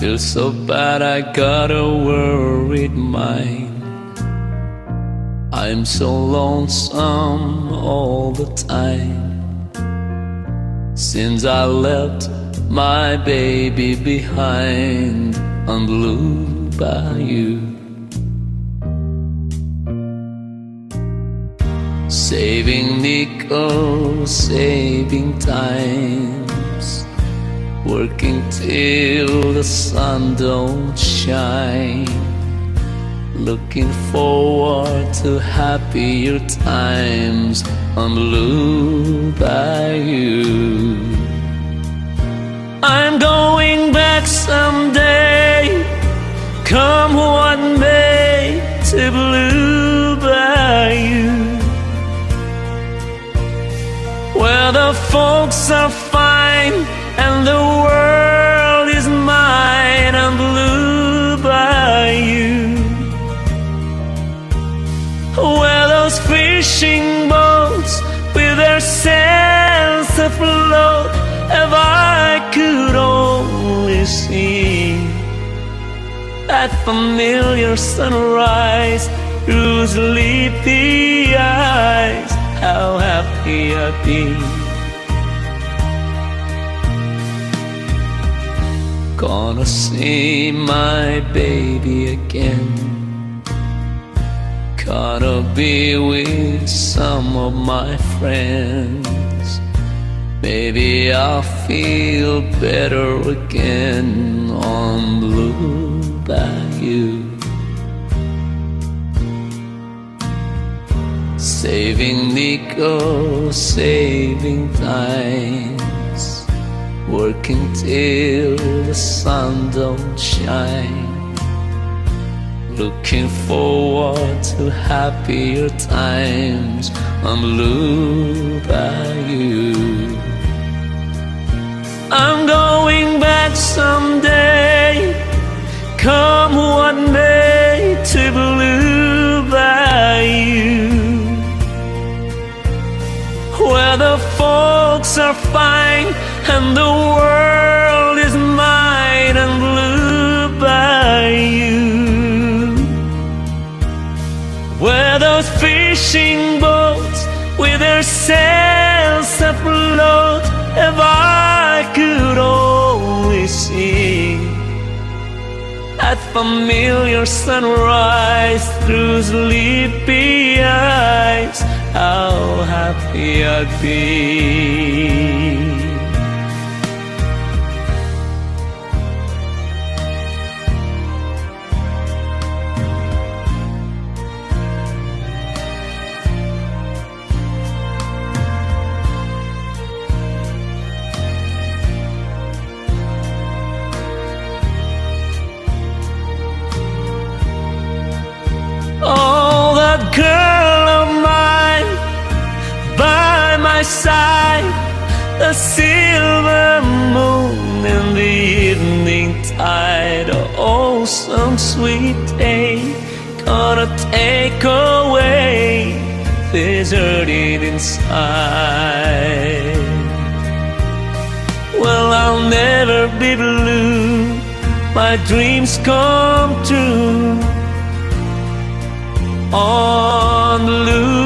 feel so bad, I got a worried mind. I'm so lonesome all the time, since I left my baby behind on Blue Bayou. Saving nickels, saving times, working till the sun don't shine, looking forward to happier times on Blue Bayou. I'm going back someday, come what may, to Blue Bayou, where the folks are fine and the world is mine on Blue Bayou, where those fishing boats with their sails afloat, if I could only see that familiar sunrise through sleepy eyes, how happy I'd be. Gonna see my baby again, gonna be with some of my friends. Maybe I'll feel better again on Blue Bayou. Saving nickels, saving times, working till the sun don't shine, looking forward to happier times on Blue Bayou. I'm going back someday, come what may, to Blue Bayou, where the folks are fine and the world is mine on Blue Bayou, where those fishing boats with their sails afloat, if I could only see that familiar sunrise through sleepy eyes, how happy I'd be. Oh, that girl of mine by my side, the silver moon and the evening tide, oh, some sweet day gonna take away this hurting inside. Well, I'll never be blue, my dreams come true on Blue